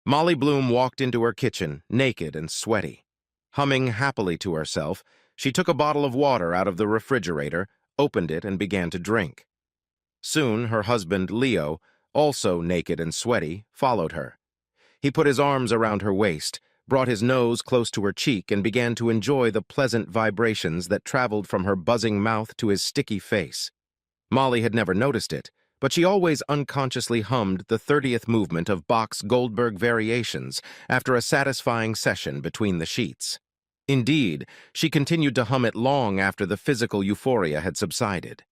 Molly Bloom walked into her kitchen, naked and sweaty. Humming happily to herself, she took a bottle of water out of the refrigerator, opened it, and began to drink. Soon, her husband, Leo, also naked and sweaty, followed her. He put his arms around her waist, brought his nose close to her cheek, and began to enjoy the pleasant vibrations that traveled from her buzzing mouth to his sticky face. Molly had never noticed it, but she always unconsciously hummed the 30th movement of Bach's Goldberg Variations after a satisfying session between the sheets. Indeed, she continued to hum it long after the physical euphoria had subsided.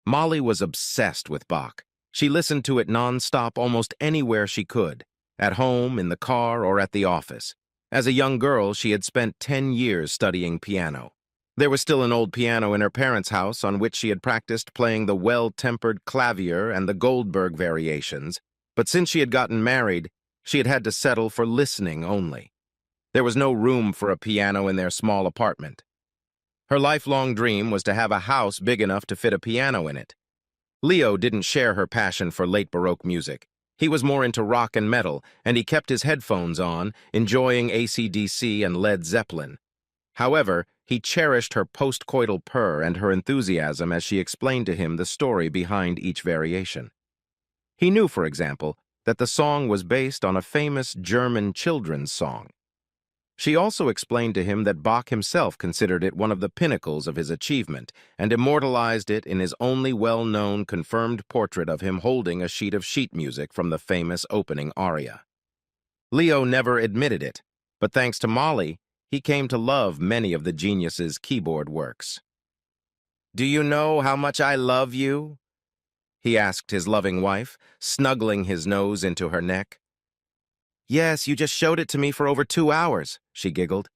Molly was obsessed with Bach. She listened to it non-stop almost anywhere she could, at home, in the car, or at the office. As a young girl, she had spent 10 years studying piano. There was still an old piano in her parents' house on which she had practiced playing the Well-Tempered Clavier and the Goldberg Variations, but since she had gotten married, she had had to settle for listening only. There was no room for a piano in their small apartment. Her lifelong dream was to have a house big enough to fit a piano in it. Leo didn't share her passion for late Baroque music. He was more into rock and metal, and he kept his headphones on, enjoying AC/DC and Led Zeppelin. However, he cherished her post-coital purr and her enthusiasm as she explained to him the story behind each variation. He knew, for example, that the song was based on a famous German children's song. She also explained to him that Bach himself considered it one of the pinnacles of his achievement and immortalized it in his only well-known confirmed portrait of him holding a sheet of sheet music from the famous opening aria. Leo never admitted it, but thanks to Molly, he came to love many of the genius's keyboard works. "Do you know how much I love you?" he asked his loving wife, snuggling his nose into her neck. "Yes, you just showed it to me for over 2 hours," she giggled.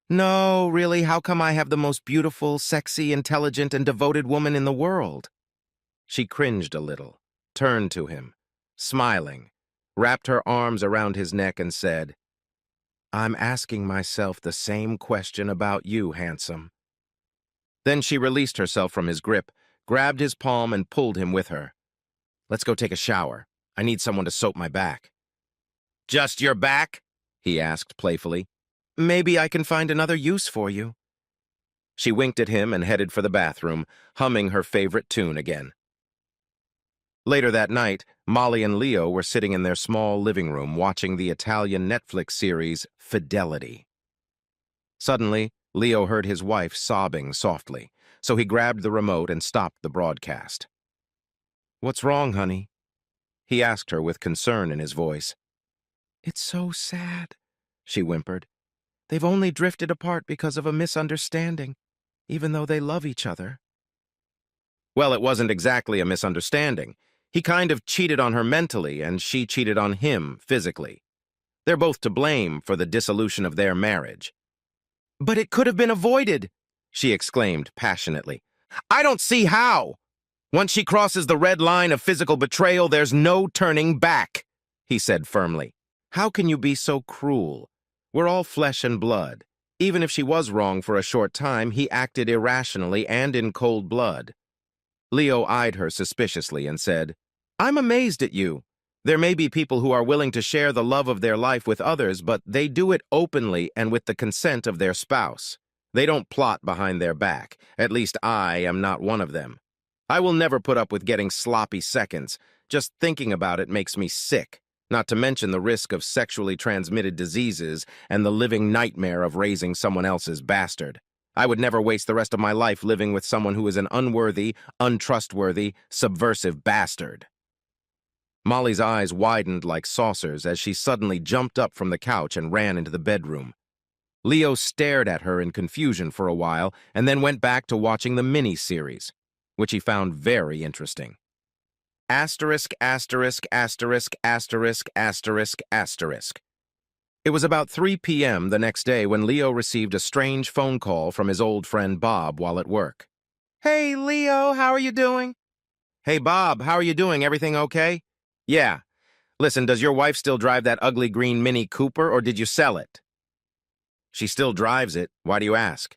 "No, really, how come I have the most beautiful, sexy, intelligent, and devoted woman in the world?" She cringed a little, turned to him, smiling, wrapped her arms around his neck and said, "I'm asking myself the same question about you, handsome." Then she released herself from his grip, grabbed his palm, and pulled him with her. "Let's go take a shower. I need someone to soap my back." "Just your back?" he asked playfully. "Maybe I can find another use for you." She winked at him and headed for the bathroom, humming her favorite tune again. Later that night, Molly and Leo were sitting in their small living room watching the Italian Netflix series Fidelity. Suddenly, Leo heard his wife sobbing softly, so he grabbed the remote and stopped the broadcast. "What's wrong, honey?" he asked her with concern in his voice. "It's so sad," she whimpered. "They've only drifted apart because of a misunderstanding, even though they love each other." Well, it wasn't exactly a misunderstanding. He kind of cheated on her mentally, and she cheated on him physically. They're both to blame for the dissolution of their marriage. "But it could have been avoided," she exclaimed passionately. "I don't see how. Once she crosses the red line of physical betrayal, there's no turning back," he said firmly. "How can you be so cruel? We're all flesh and blood. Even if she was wrong for a short time, he acted irrationally and in cold blood." Leo eyed her suspiciously and said, "I'm amazed at you. There may be people who are willing to share the love of their life with others, but they do it openly and with the consent of their spouse. They don't plot behind their back. At least I am not one of them. I will never put up with getting sloppy seconds. Just thinking about it makes me sick, not to mention the risk of sexually transmitted diseases and the living nightmare of raising someone else's bastard. I would never waste the rest of my life living with someone who is an unworthy, untrustworthy, subversive bastard." Molly's eyes widened like saucers as she suddenly jumped up from the couch and ran into the bedroom. Leo stared at her in confusion for a while and then went back to watching the mini-series, which he found very interesting. Asterisk, asterisk, asterisk, asterisk, asterisk, asterisk. It was about 3 p.m. the next day when Leo received a strange phone call from his old friend Bob while at work. "Hey, Leo, how are you doing?" "Hey, Bob, how are you doing? Everything okay?" "Yeah. Listen, does your wife still drive that ugly green Mini Cooper, or did you sell it?" "She still drives it. Why do you ask?"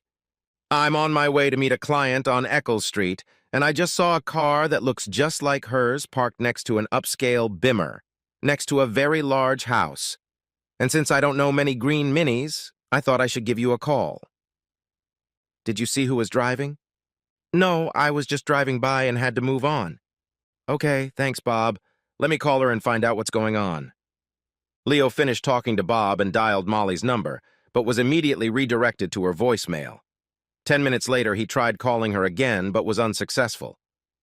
"I'm on my way to meet a client on Eccles Street, and I just saw a car that looks just like hers parked next to an upscale Bimmer, next to a very large house. And since I don't know many green minis, I thought I should give you a call. Did you see who was driving? No, I was just driving by and had to move on. Okay, thanks, Bob. Let me call her and find out what's going on. Leo finished talking to Bob and dialed Molly's number, but was immediately redirected to her voicemail. 10 minutes later, he tried calling her again, but was unsuccessful.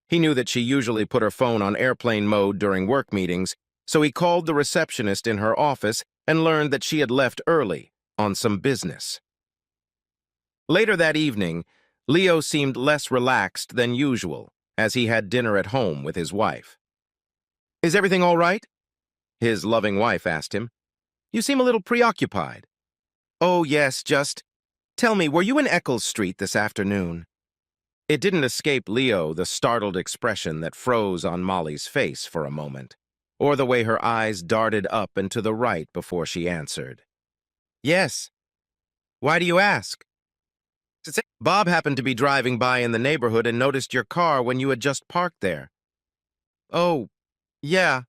He knew that she usually put her phone on airplane mode during work meetings, so he called the receptionist in her office and learned that she had left early on some business. Later that evening, Leo seemed less relaxed than usual as he had dinner at home with his wife. Is everything all right? His loving wife asked him. You seem a little preoccupied. Oh, yes, just... Tell me, were you in Eccles Street this afternoon? It didn't escape Leo the startled expression that froze on Molly's face for a moment, or the way her eyes darted up and to the right before she answered. Yes. Why do you ask? Bob happened to be driving by in the neighborhood and noticed your car when you had just parked there. Oh, yeah.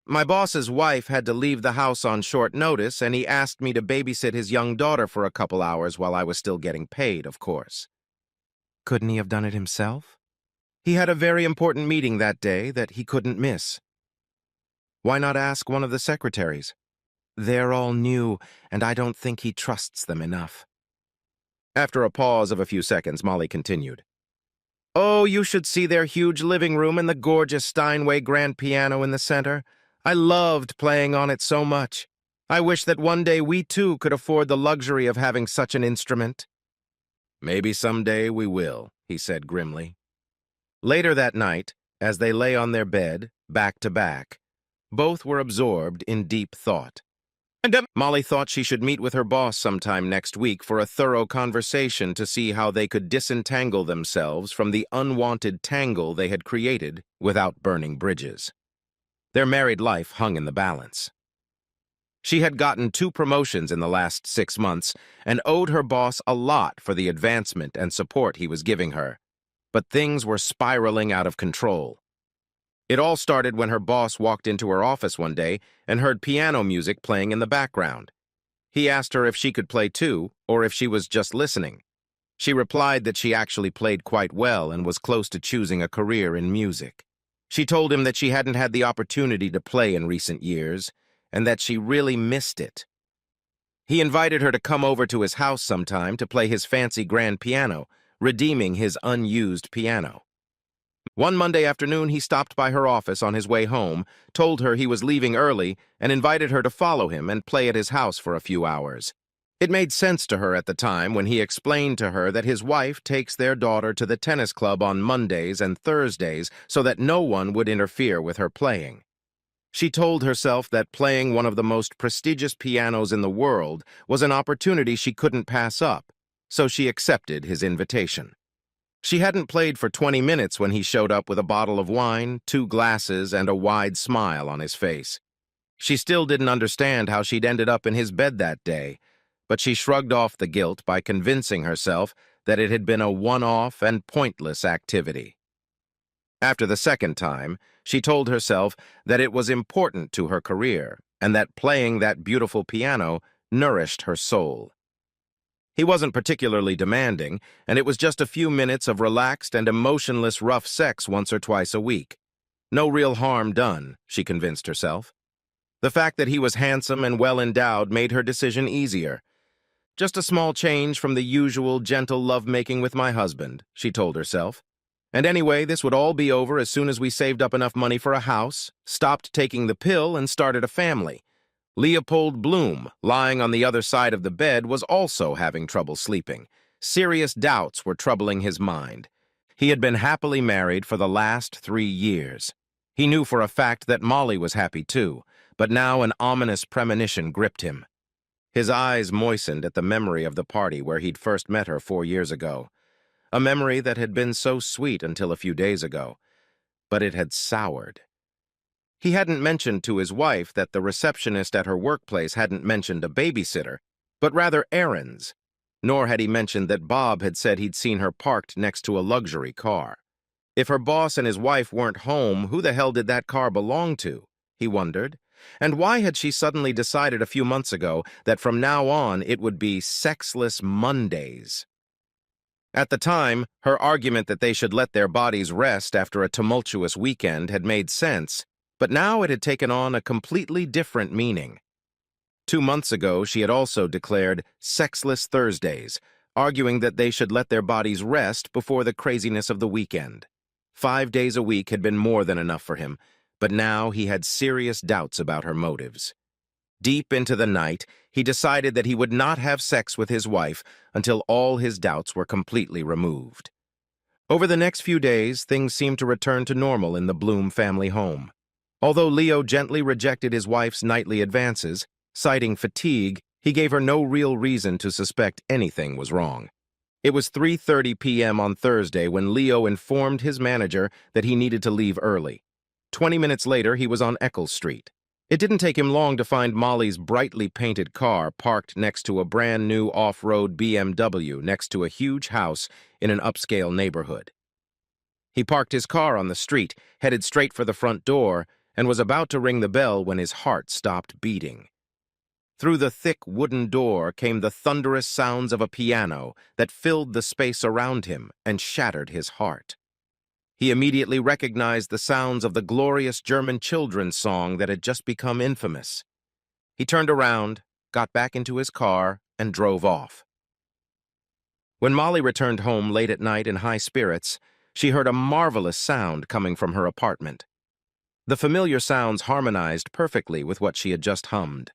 My boss's wife had to leave the house on short notice, and he asked me to babysit his young daughter for a couple hours while I was still getting paid, of course. Couldn't he have done it himself? He had a very important meeting that day that he couldn't miss. Why not ask one of the secretaries? They're all new, and I don't think he trusts them enough. After a pause of a few seconds, Molly continued. Oh, you should see their huge living room and the gorgeous Steinway grand piano in the center. I loved playing on it so much. I wish that one day we too could afford the luxury of having such an instrument. Maybe someday we will, he said grimly. Later that night, as they lay on their bed, back to back, both were absorbed in deep thought. Molly thought she should meet with her boss sometime next week for a thorough conversation to see how they could disentangle themselves from the unwanted tangle they had created without burning bridges. Their married life hung in the balance. She had gotten 2 promotions in the last 6 months and owed her boss a lot for the advancement and support he was giving her. But things were spiraling out of control. It all started when her boss walked into her office one day and heard piano music playing in the background. He asked her if she could play too, or if she was just listening. She replied that she actually played quite well and was close to choosing a career in music. She told him that she hadn't had the opportunity to play in recent years, and that she really missed it. He invited her to come over to his house sometime to play his fancy grand piano, redeeming his unused piano. One Monday afternoon, he stopped by her office on his way home, told her he was leaving early, and invited her to follow him and play at his house for a few hours. It made sense to her at the time when he explained to her that his wife takes their daughter to the tennis club on Mondays and Thursdays so that no one would interfere with her playing. She told herself that playing one of the most prestigious pianos in the world was an opportunity she couldn't pass up, so she accepted his invitation. She hadn't played for 20 minutes when he showed up with a bottle of wine, 2 glasses, and a wide smile on his face. She still didn't understand how she'd ended up in his bed that day, but she shrugged off the guilt by convincing herself that it had been a one-off and pointless activity. After the second time, she told herself that it was important to her career and that playing that beautiful piano nourished her soul. He wasn't particularly demanding, and it was just a few minutes of relaxed and emotionless rough sex once or twice a week. No real harm done, she convinced herself. The fact that he was handsome and well-endowed made her decision easier. Just a small change from the usual gentle lovemaking with my husband, she told herself. And anyway, this would all be over as soon as we saved up enough money for a house, stopped taking the pill, and started a family. Leopold Bloom, lying on the other side of the bed, was also having trouble sleeping. Serious doubts were troubling his mind. He had been happily married for the last 3 years. He knew for a fact that Molly was happy too, but now an ominous premonition gripped him. His eyes moistened at the memory of the party where he'd first met her 4 years ago. A memory that had been so sweet until a few days ago, but it had soured. He hadn't mentioned to his wife that the receptionist at her workplace hadn't mentioned a babysitter, but rather errands. Nor had he mentioned that Bob had said he'd seen her parked next to a luxury car. If her boss and his wife weren't home, who the hell did that car belong to? He wondered, And why had she suddenly decided a few months ago that from now on it would be sexless Mondays? At the time, her argument that they should let their bodies rest after a tumultuous weekend had made sense, but now it had taken on a completely different meaning. 2 months ago, she had also declared sexless Thursdays, arguing that they should let their bodies rest before the craziness of the weekend. 5 days a week had been more than enough for him, but now he had serious doubts about her motives. Deep into the night, he decided that he would not have sex with his wife until all his doubts were completely removed. Over the next few days, things seemed to return to normal in the Bloom family home. Although Leo gently rejected his wife's nightly advances, citing fatigue, he gave her no real reason to suspect anything was wrong. It was 3:30 p.m. on Thursday when Leo informed his manager that he needed to leave early. 20 minutes later, he was on Eccles Street. It didn't take him long to find Molly's brightly painted car parked next to a brand-new off-road BMW next to a huge house in an upscale neighborhood. He parked his car on the street, headed straight for the front door, and was about to ring the bell when his heart stopped beating. Through the thick wooden door came the thunderous sounds of a piano that filled the space around him and shattered his heart. He immediately recognized the sounds of the glorious German children's song that had just become infamous. He turned around, got back into his car, and drove off. When Molly returned home late at night in high spirits, she heard a marvelous sound coming from her apartment. The familiar sounds harmonized perfectly with what she had just hummed.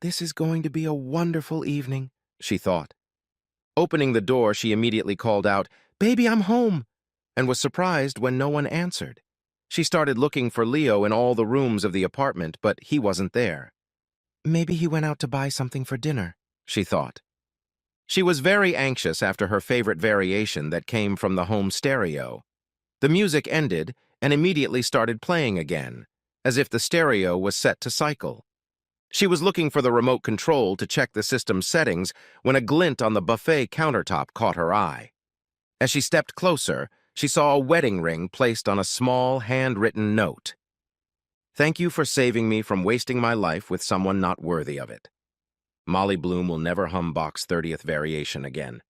"This is going to be a wonderful evening," she thought. Opening the door, she immediately called out, "Baby, I'm home," and was surprised when no one answered. She started looking for Leo in all the rooms of the apartment, but he wasn't there. Maybe he went out to buy something for dinner, she thought. She was very anxious after her favorite variation that came from the home stereo. The music ended and immediately started playing again, as if the stereo was set to cycle. She was looking for the remote control to check the system's settings when a glint on the buffet countertop caught her eye. As she stepped closer, she saw a wedding ring placed on a small, handwritten note. "Thank you for saving me from wasting my life with someone not worthy of it. Molly Bloom will never hum Bach's 30th variation again."